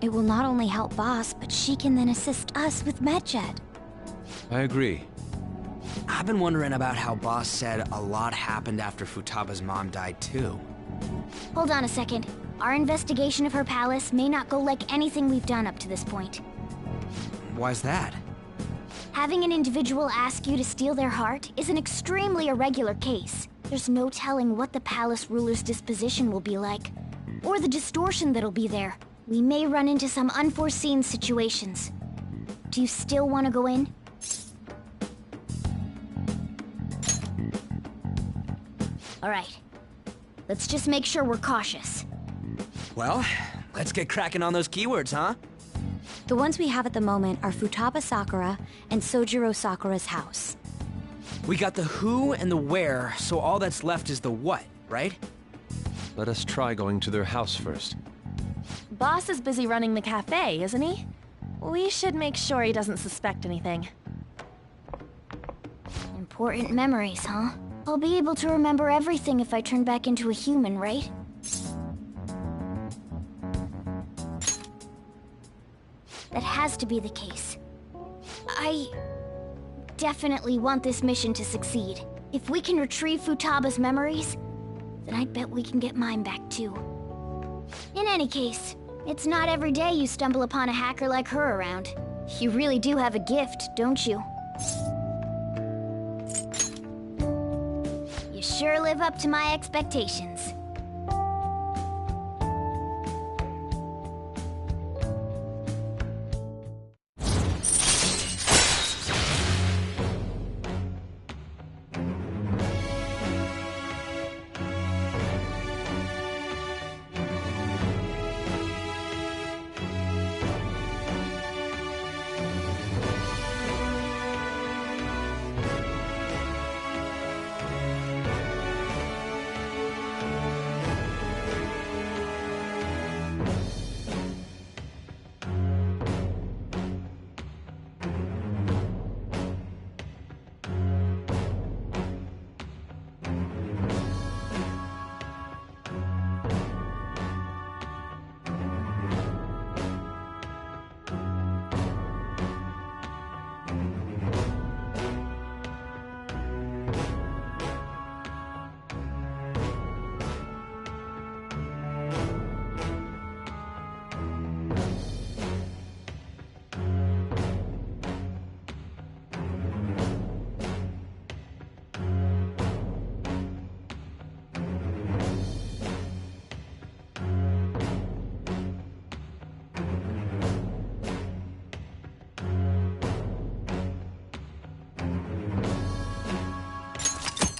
it will not only help Boss, but she can then assist us with Medjed. I agree. I've been wondering about how Boss said a lot happened after Futaba's mom died, too. Hold on a second. Our investigation of her palace may not go like anything we've done up to this point. Why's that? Having an individual ask you to steal their heart is an extremely irregular case. There's no telling what the palace ruler's disposition will be like, or the distortion that'll be there. We may run into some unforeseen situations. Do you still want to go in? All right. Let's just make sure we're cautious. Well, let's get cracking on those keywords, huh? The ones we have at the moment are Futaba Sakura and Sojiro Sakura's house. We got the who and the where, so all that's left is the what, right? Let us try going to their house first. Boss is busy running the cafe, isn't he? We should make sure he doesn't suspect anything. Important memories, huh? I'll be able to remember everything if I turn back into a human, right? That has to be the case. I definitely want this mission to succeed. If we can retrieve Futaba's memories, then I bet we can get mine back too. In any case, it's not every day you stumble upon a hacker like her around. You really do have a gift, don't you? You sure live up to my expectations.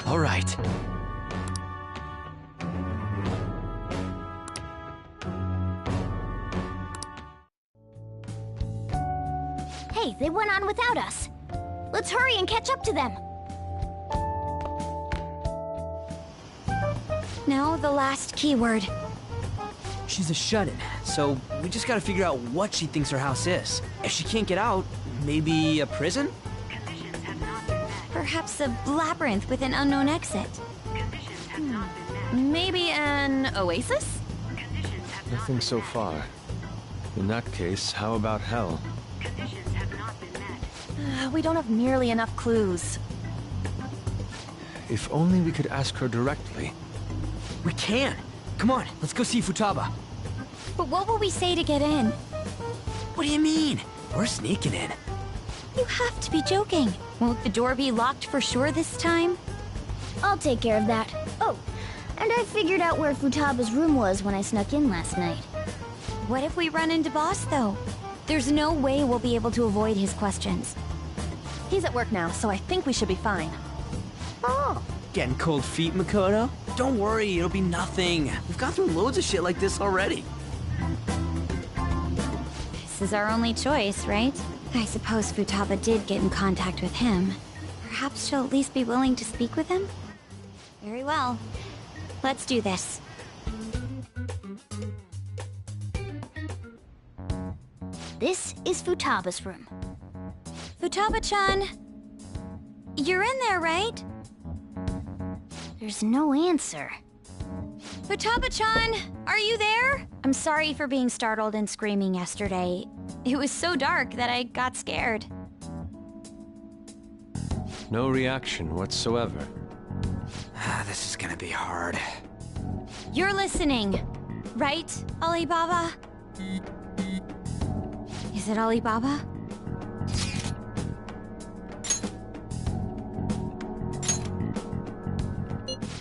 All right. Hey, they went on without us. Let's hurry and catch up to them. Now the last keyword. She's a shut-in, so we just gotta figure out what she thinks her house is. If she can't get out, maybe a prison? Perhaps a labyrinth with an unknown exit. Conditions have not been met. Maybe an oasis? Conditions have not Nothing been so met. far. In that case, how about hell? Conditions have not been met. We don't have nearly enough clues. If only we could ask her directly. We can! Come on, let's go see Futaba. But what will we say to get in? What do you mean? We're sneaking in. You have to be joking. Won't the door be locked for sure this time? I'll take care of that. Oh, and I figured out where Futaba's room was when I snuck in last night. What if we run into Boss, though? There's no way we'll be able to avoid his questions. He's at work now, so I think we should be fine. Oh. Getting cold feet, Makoto? Don't worry, it'll be nothing. We've gone through loads of shit like this already. This is our only choice, right? I suppose Futaba did get in contact with him. Perhaps she'll at least be willing to speak with him? Very well. Let's do this. This is Futaba's room. Futaba-chan! You're in there, right? There's no answer. Futaba-chan! Are you there? I'm sorry for being startled and screaming yesterday. It was so dark that I got scared. No reaction whatsoever. This is gonna be hard. You're listening, right, Alibaba? Is it Alibaba?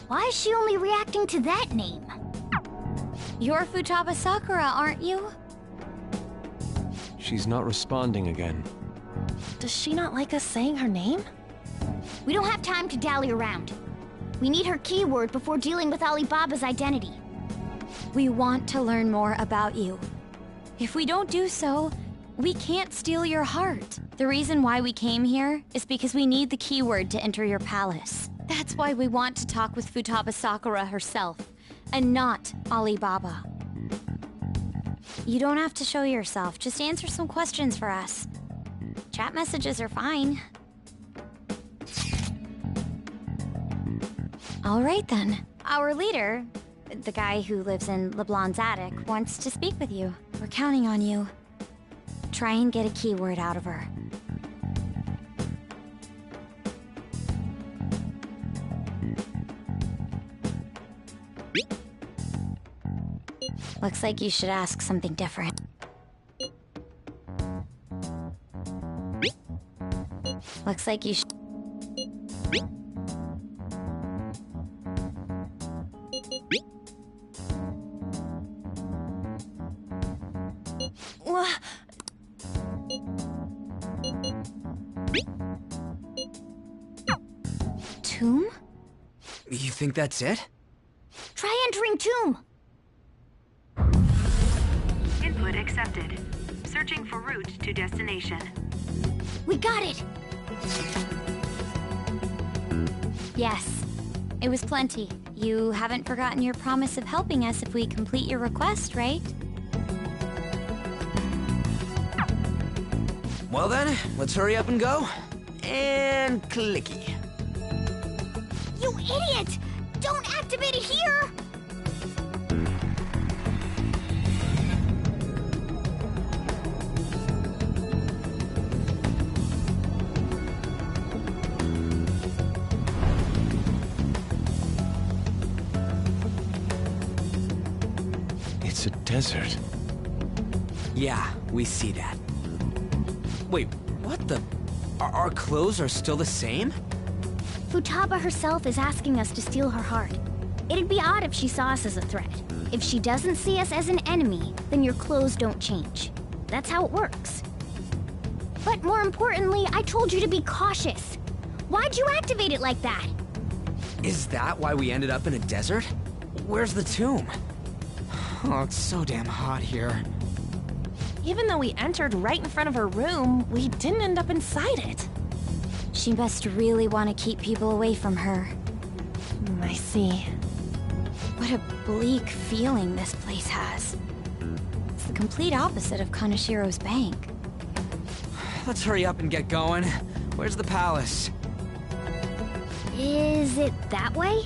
Why is she only reacting to that name? You're Futaba Sakura, aren't you? She's not responding again. Does she not like us saying her name? We don't have time to dally around. We need her keyword before dealing with Alibaba's identity. We want to learn more about you. If we don't do so, we can't steal your heart. The reason why we came here is because we need the keyword to enter your palace. That's why we want to talk with Futaba Sakura herself, and not Alibaba. You don't have to show yourself, just answer some questions for us. Chat messages are fine. All right then. Our leader, the guy who lives in LeBlanc's attic, wants to speak with you. We're counting on you. Try and get a keyword out of her. Looks like you should ask something different. Looks like you should... Tomb? You think that's it? Try entering tomb! Input accepted. Searching for route to destination. We got it! Yes. It was plenty. You haven't forgotten your promise of helping us if we complete your request, right? Well then, let's hurry up and go. And clicky. You idiot! Don't activate it here! It's a desert. Yeah, we see that. Wait, what the? Our clothes are still the same? Futaba herself is asking us to steal her heart. It'd be odd if she saw us as a threat. If she doesn't see us as an enemy, then your clothes don't change. That's how it works. But more importantly, I told you to be cautious. Why'd you activate it like that? Is that why we ended up in a desert? Where's the tomb? Oh, it's so damn hot here. Even though we entered right in front of her room, we didn't end up inside it. She must really want to keep people away from her. I see. What a bleak feeling this place has. It's the complete opposite of Kanashiro's bank. Let's hurry up and get going. Where's the palace? Is it that way?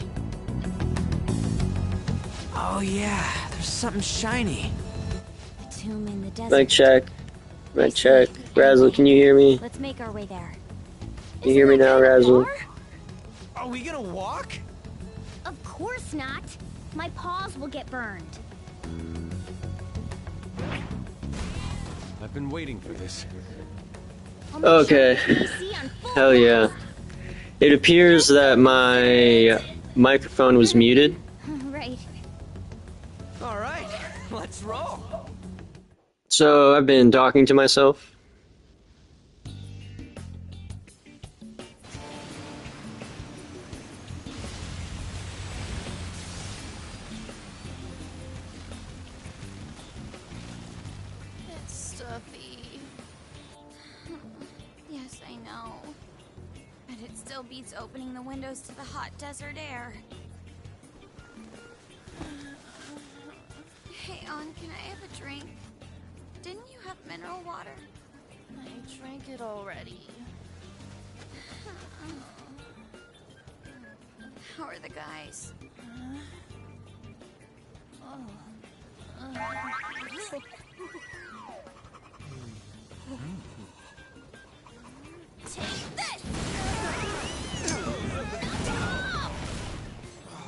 Oh yeah, there's something shiny. A tomb in the desert. Mic check. Mic check. Razzle, can you hear me? Let's make our way there. Can you hear me now, Razzle? Are we gonna walk? Of course not. My paws will get burned. I've been waiting for this. Okay. Hell yeah. It appears that my microphone was muted. Right. Alright, let's roll. So I've been talking to myself. It's stuffy. Yes, I know. But it still beats opening the windows to the hot desert air. Hey, On, can I have a drink? Didn't you have mineral water? I drank it already. How are the guys? Take this!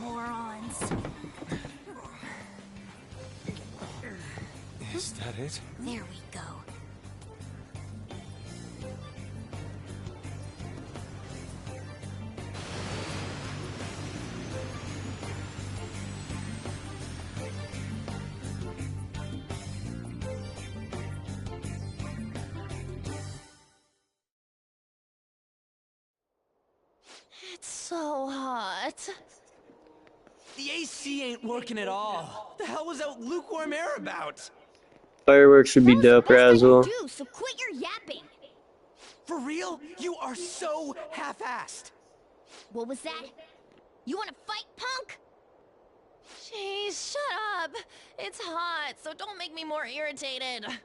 Morons. Is that it? There we go. It's so hot. The AC ain't working at all. The hell was that lukewarm air about? Fireworks would be dope, Razzle. Do so quit your yapping. For real? You are so half-assed. What was that? You want to fight, punk? Jeez, shut up. It's hot, so don't make me more irritated. To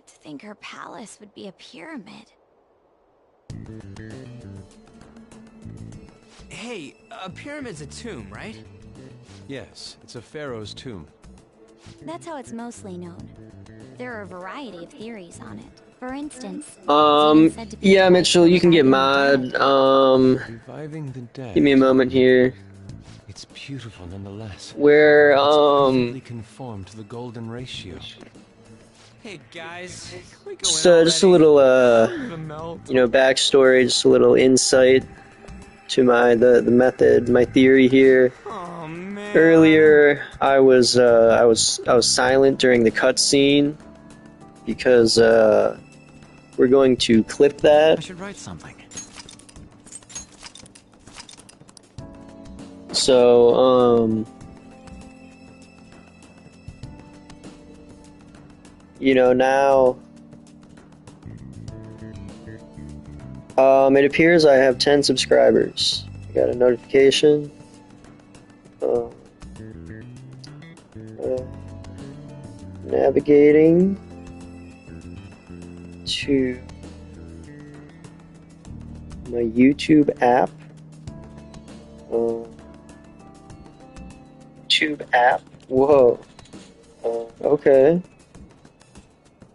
think her palace would be a pyramid. Hey, a pyramid's a tomb, right? Yes, it's a pharaoh's tomb. That's how it's mostly known. There are a variety of theories on it. For instance, yeah, Mitchell, you can get mod. Reviving the dead. Give me a moment here. It's beautiful nonetheless. Where, It's conform to the golden ratio. Hey guys, just a little, you know, backstory, just a little insight to the method, my theory here. Oh, man. Earlier, I was silent during the cutscene because we're going to clip that. I should write something. So, you know, now, it appears I have 10 subscribers. I got a notification. Navigating to my YouTube app. YouTube app. Whoa. Okay.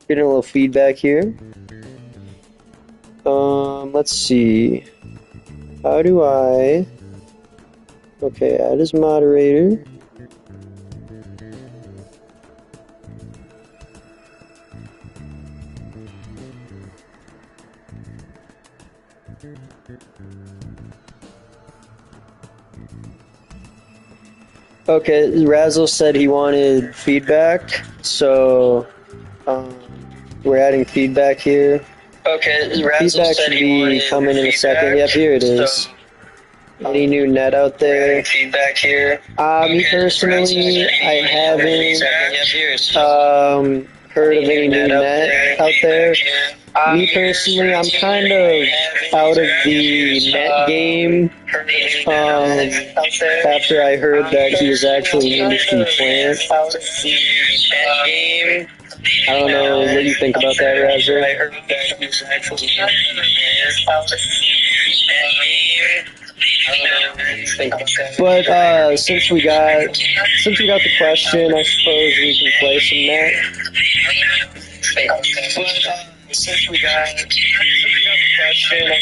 Getting a little feedback here. Let's see. How do I... Okay, add as moderator. Okay, Razzle said he wanted feedback, so we're adding feedback here. Okay, Razzle feedback should be coming in a second. Yep, here it is. Any new net out there? Feedback here. Me personally, I haven't heard of any new net out there. Me personally, I'm kind of out of the net game. After I heard that he was actually an industry plant. I don't know what you think about that, Razor. But since we got the question, I suppose we can play some net. Since we got the question, I suppose we can play some net.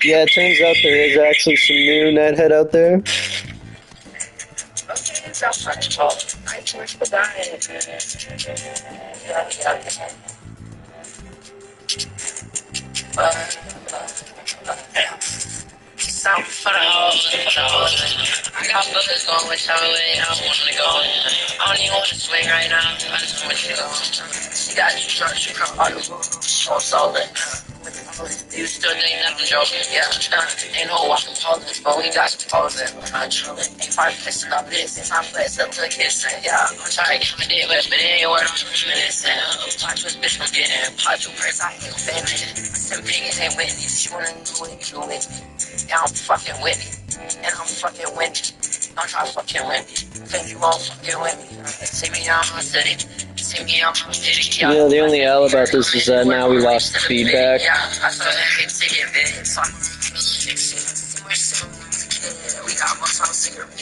Yeah, it turns out there is actually some new nethead out there. Something for the hoes. I got bullets going whichever way I wanna go. I don't even wanna swing right now. I just want you to go. You got your structure, all the so solid. You still think that I'm joking? Yeah, ain't no walking politics, but we got some posing. I'm chillin', ain't probably flexing up this. If I flex up to a kiss, yeah, I'm trying to get my dick wet, but it ain't worth minutes. Watch this bitch, I'm getting pot two press. I ain't famous. Some niggas ain't with me. She wanna do it, you with me. Yeah, I'm fucking with me. And I'm fucking with me. Don't try fucking with me. Think you won't fucking with me. See me on my city. See me on my city. Yeah, the only L about this is that now we lost the feedback. Yeah, I saw that kid take it big. So I'm we got one on cigarette.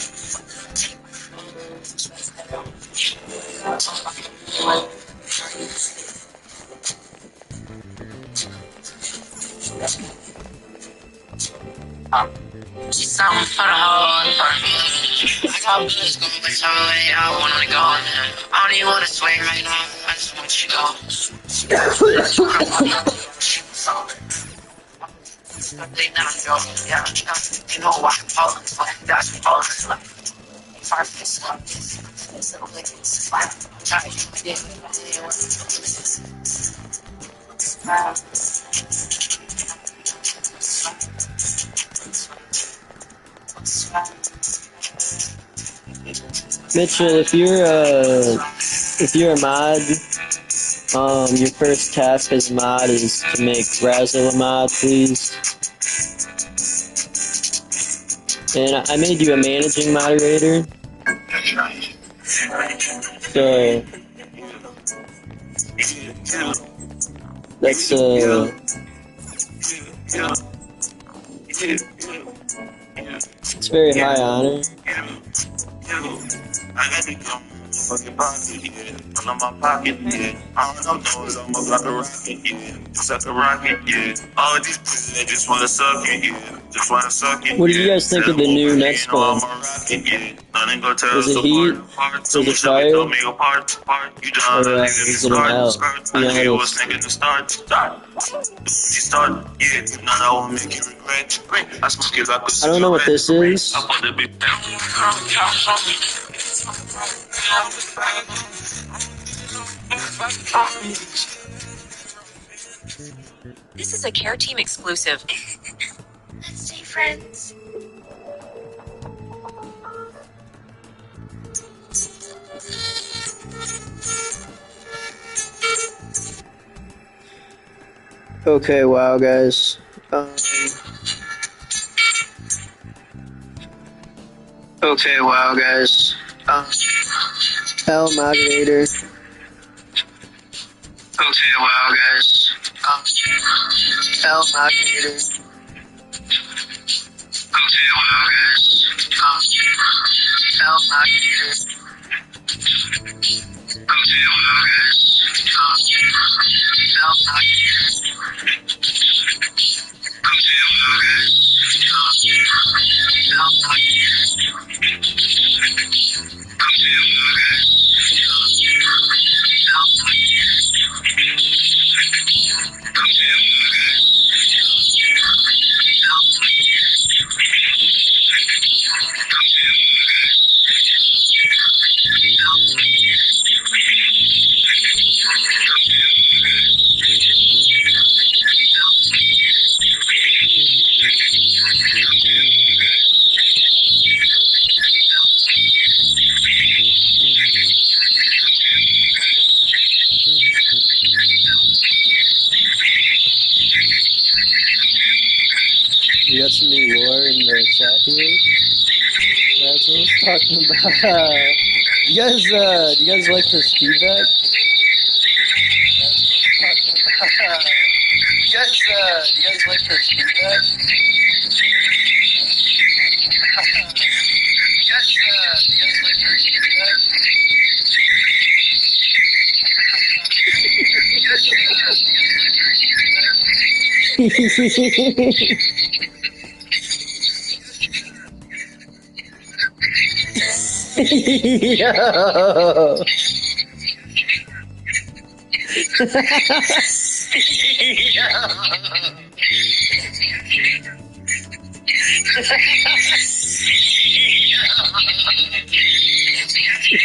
She's something for the whole I got bullets going whichever way I wanna go. I don't even wanna swing right now. I just want you to go. I think that I'm joking. Yeah, you know why I'm falling. That's falling. If I fix up this, it'll make it slap. I'm trying to get Mitchell, if you're a mod, your first task as a mod is to make Razzle a mod, please. And I made you a managing moderator. So that's it's very high honor. I got to go fucking pocket, yeah. I'm on my pocket, yeah. I don't know it almost like a rocket, yeah. Just like a rocket, yeah. All of these bitches, they just wanna suck it, yeah. Just wanna suck it, What do you guys think of the new next one? Was it heat? Was it fire? Or was it an L? Be honest. I don't know what this is. This is a Care Team exclusive. Let's stay friends. Okay, wow, guys. Okay, wow, guys. L moderator. Okay, wow, guys. L moderator. Okay, wow, guys. L moderator. Okay, wow, guys. L moderator. Okay, wow, guys. L here. Razzle's talking about. Do you guys like this feedback? Do you guys like this feedback? Yo.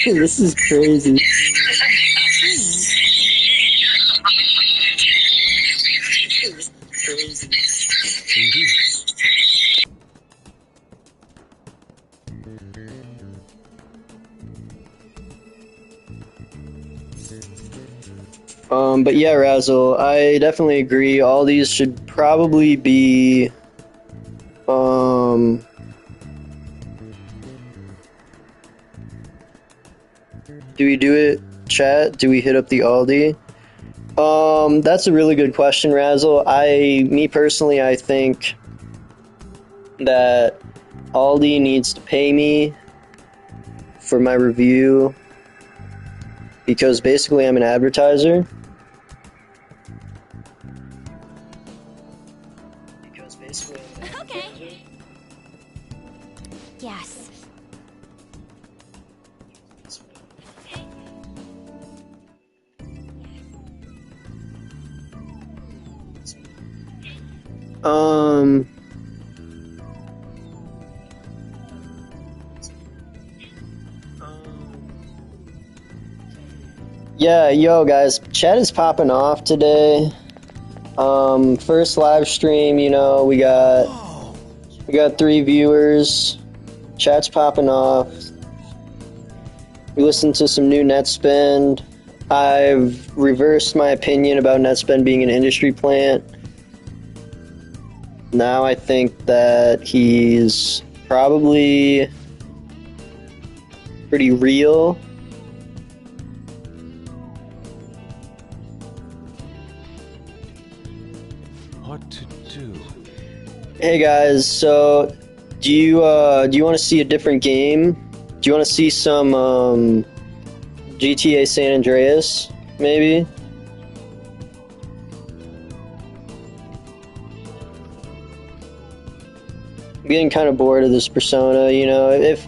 This is crazy. Indeed. But yeah, Razzle, I definitely agree. All these should probably be, do we do it, chat? Do we hit up the Aldi? That's a really good question, Razzle. Me personally, I think that Aldi needs to pay me for my review because basically I'm an advertiser. Okay. Yes. Yeah, yo guys, chat is popping off today. First live stream, you know, we got 3 viewers. Chat's popping off. We listened to some new NetSpend. I've reversed my opinion about NetSpend being an industry plant. Now I think that he's probably pretty real. What to do? Hey guys, so do you want to see a different game? Do you want to see some GTA San Andreas, maybe? I'm getting kind of bored of this Persona, you know. If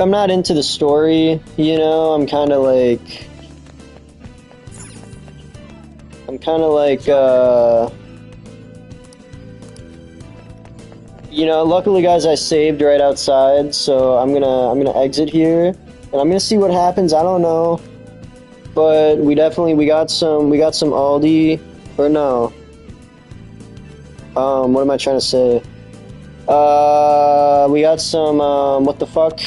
I'm not into the story, you know, I'm kind of like, you know, luckily guys I saved right outside, so I'm gonna exit here and I'm gonna see what happens. I don't know. But we got some Aldi, or no. What am I trying to say? We got some what the fuck?